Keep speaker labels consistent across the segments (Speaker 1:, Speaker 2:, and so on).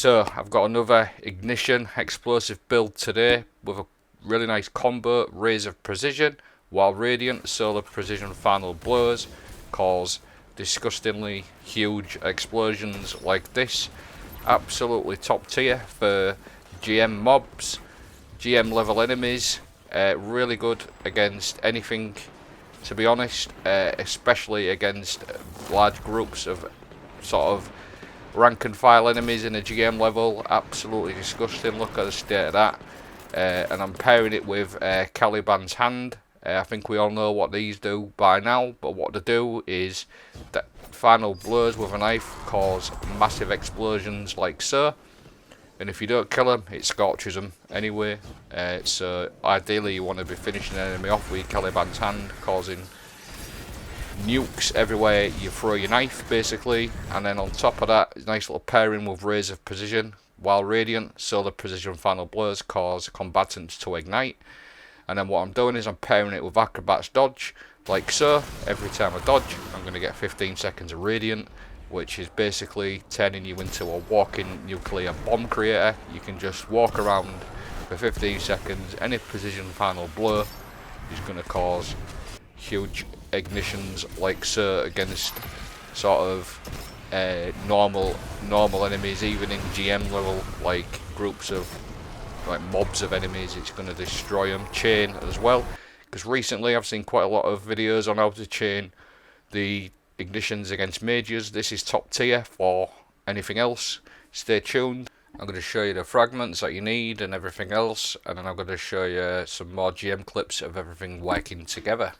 Speaker 1: So I've got another ignition explosive build today with a really nice combo: Rays of Precision, while Radiant Solar Precision Final Blows cause disgustingly huge explosions like this. Absolutely top tier for GM mobs, GM level enemies. Really good against anything, to be honest, especially against large groups of sort of rank and file enemies in a GM level. Absolutely disgusting. Look at the state of that. And I'm pairing it with Caliban's hand. I think we all know what these do by now, but what they do is that final blows with a knife cause massive explosions like so, and if you don't kill them, it scorches them anyway. So ideally you want to be finishing an enemy off with Caliban's hand, causing nukes everywhere you throw your knife basically. And then on top of that, nice little pairing with Rays of Precision, while Radiant Solar Precision Final Blows cause combatants to ignite. And then what I'm doing is I'm pairing it with Acrobat's Dodge, like so. Every time I dodge, I'm going to get 15 seconds of Radiant, which is basically turning you into a walking nuclear bomb creator. You can just walk around for 15 seconds. Any precision final blow is going to cause huge ignitions like so against sort of normal enemies, even in GM level, like groups of like mobs of enemies. It's going to destroy them. Chain as well, because recently I've seen quite a lot of videos on how to chain the ignitions against mages. This is top tier for anything else. Stay tuned. I'm going to show you the fragments that you need and everything else, and then I'm going to show you some more GM clips of everything working together.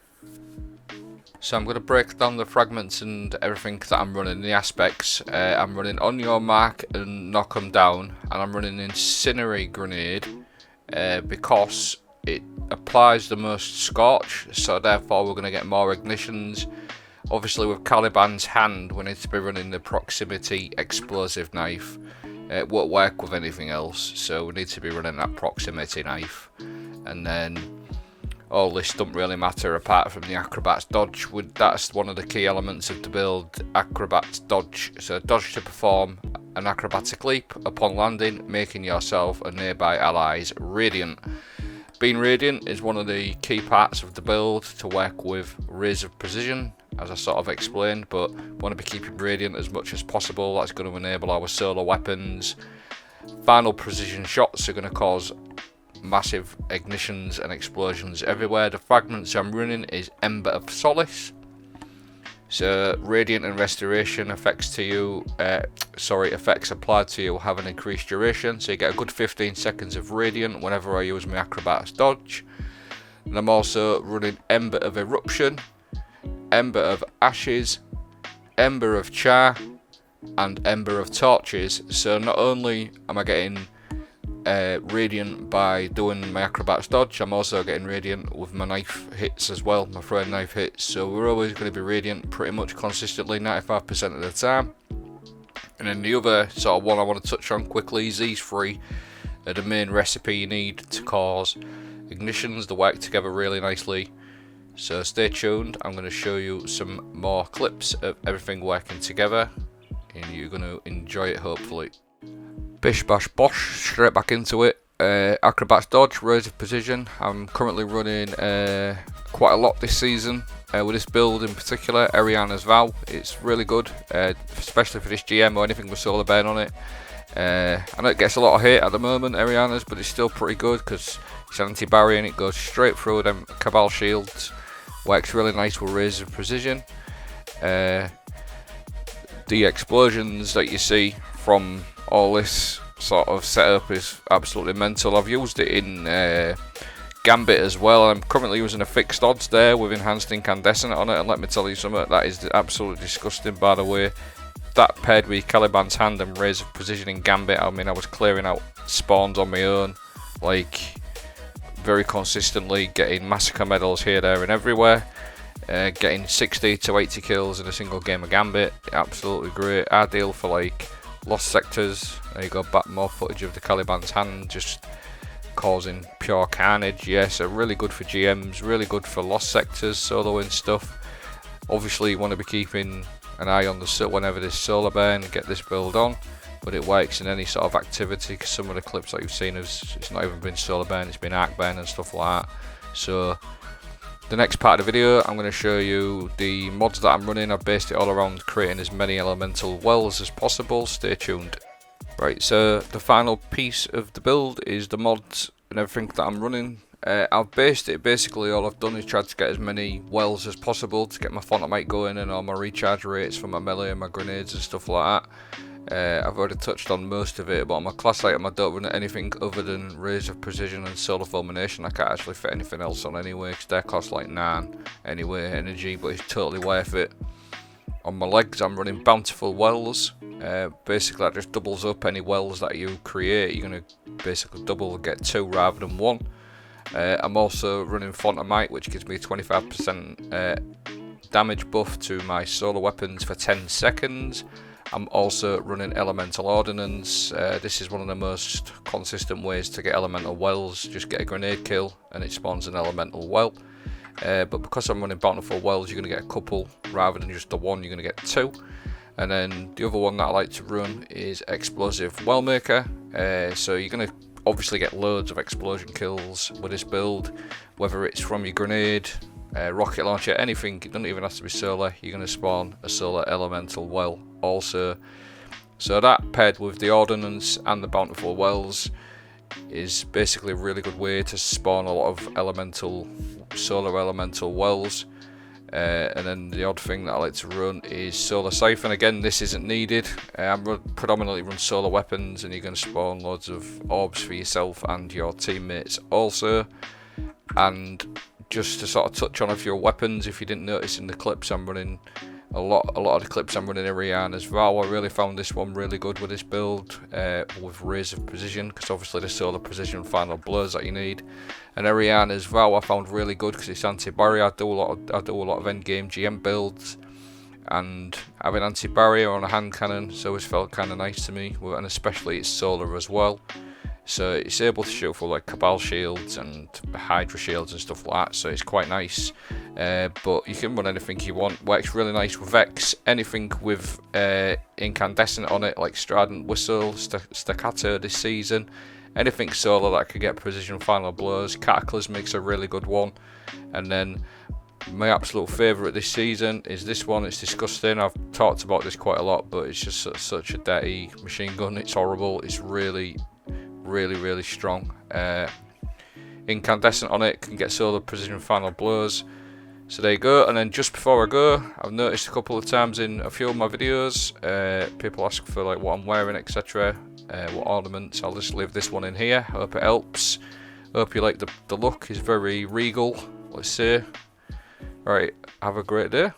Speaker 1: So I'm going to break down the fragments and everything that I'm running, the aspects. I'm running On Your Mark and Knock 'em Down, and I'm running Incinerary Grenade because it applies the most scorch, so therefore we're going to get more ignitions. Obviously with Caliban's hand, we need to be running the Proximity Explosive Knife. It won't work with anything else, so we need to be running that Proximity Knife. And then all this don't really matter apart from the Acrobat's Dodge. That's one of the key elements of the build, Acrobat's Dodge. So dodge to perform an acrobatic leap upon landing, making yourself and nearby allies radiant. Being radiant is one of the key parts of the build to work with Rays of Precision, as I sort of explained, but want to be keeping radiant as much as possible. That's going to enable our solar weapons. Final precision shots are going to cause massive ignitions and explosions everywhere. The fragments I'm running is Ember of Solace. So radiant and restoration effects effects applied to you have an increased duration, so you get a good 15 seconds of radiant whenever I use my Acrobat's Dodge. And I'm also running Ember of Eruption, Ember of Ashes, Ember of Char, and Ember of Torches. So not only am I getting radiant by doing my Acrobat's Dodge, I'm also getting radiant with my knife hits as well, my throwing knife hits. So we're always going to be radiant pretty much consistently 95% of the time. And then the other sort of one I want to touch on quickly is these three are the main recipe you need to cause ignitions. They work together really nicely, so stay tuned. I'm going to show you some more clips of everything working together and you're going to enjoy it hopefully. Bish bash bosh, straight back into it. Acrobat's Dodge, Rays of Precision. I'm currently running quite a lot this season with this build in particular, Eriana's Vow. It's really good, especially for this GM or anything with solar burn on it. I know it gets a lot of hate at the moment, Eriana's, but it's still pretty good because it's anti-barrier and it goes straight through them Cabal shields. Works really nice with Rays of Precision. The explosions that you see from all this sort of setup is absolutely mental. I've used it in Gambit as well. I'm currently using a fixed odds there with enhanced incandescent on it, and let me tell you something, that is absolutely disgusting, by the way. That paired with Caliban's hand and Rays of Precision in Gambit, I mean, I was clearing out spawns on my own, like very consistently, getting massacre medals here, there and everywhere. Getting 60 to 80 kills in a single game of Gambit, absolutely great. Ideal for like lost sectors. There you go, back more footage of the Caliban's hand just causing pure carnage. Yes, so really good for GMs, really good for lost sectors, soloing stuff. Obviously you want to be keeping an eye on the whenever this solar burn, get this build on. but it works in any sort of activity, because some of the clips that you've seen it's not even been solar burn, it's been arc burn and stuff like that. So the next part of the video, I'm going to show you the mods that I'm running. I've based it all around creating as many elemental wells as possible. Stay tuned. Right, so the final piece of the build is the mods and everything that I'm running. I've based it, basically all I've done is tried to get as many wells as possible to get my Fontamite going and all my recharge rates for my melee and my grenades and stuff like that. I've already touched on most of it, but on my class item I don't run anything other than Rays of Precision and Solar Fulmination. I can't actually fit anything else on anyway, because they cost like 9 anyway energy, but it's totally worth it. On my legs I'm running Bountiful Wells. Basically that just doubles up any wells that you create. You're going to basically double, get 2 rather than 1. I'm also running Fontamite, which gives me a 25% damage buff to my solar weapons for 10 seconds. I'm also running Elemental Ordnance. This is one of the most consistent ways to get elemental wells. Just get a grenade kill and it spawns an elemental well. But because I'm running Bountiful Wells, you're going to get a couple rather than just the one, you're going to get 2. And then the other one that I like to run is Explosive Well Maker. So you're going to obviously get loads of explosion kills with this build, whether it's from your grenade, rocket launcher, anything. It doesn't even have to be solar. You're going to spawn a solar elemental well also. So that paired with the ordnance and the Bountiful Wells is basically a really good way to spawn a lot of solar elemental wells. And then the odd thing that I like to run is Solar Siphon. Again, this isn't needed. I'm predominantly run solar weapons, and you're going to spawn loads of orbs for yourself and your teammates also. And just to sort of touch on a few weapons, if you didn't notice in the clips, I'm running a lot of the clips I'm running Eriana as well. I really found this one really good with this build, with Rays of Precision, because obviously the solar precision final blows that you need. And Eriana as well I found really good because it's anti-barrier. I do a lot of end game GM builds, and having anti-barrier on a hand cannon so it's felt kind of nice to me, and especially it's solar as well. So it's able to shoot for like Cabal shields and Hydra shields and stuff like that, so it's quite nice. But you can run anything you want. Works really nice with Vex, anything with incandescent on it, like Strident Whistle, Staccato this season. Anything solar that could get precision final blows. Cataclysmic's a really good one. And then my absolute favourite this season is this one. It's disgusting. I've talked about this quite a lot, but it's just such a dirty machine gun. It's horrible. It's really strong. Incandescent on it can get solar precision final blows. So there you go. And then just before I go, I've noticed a couple of times in a few of my videos, people ask for like what I'm wearing, etc., what ornaments. I'll just leave this one in here. Hope it helps. Hope you like the look. It's very regal, let's say. Right, have a great day.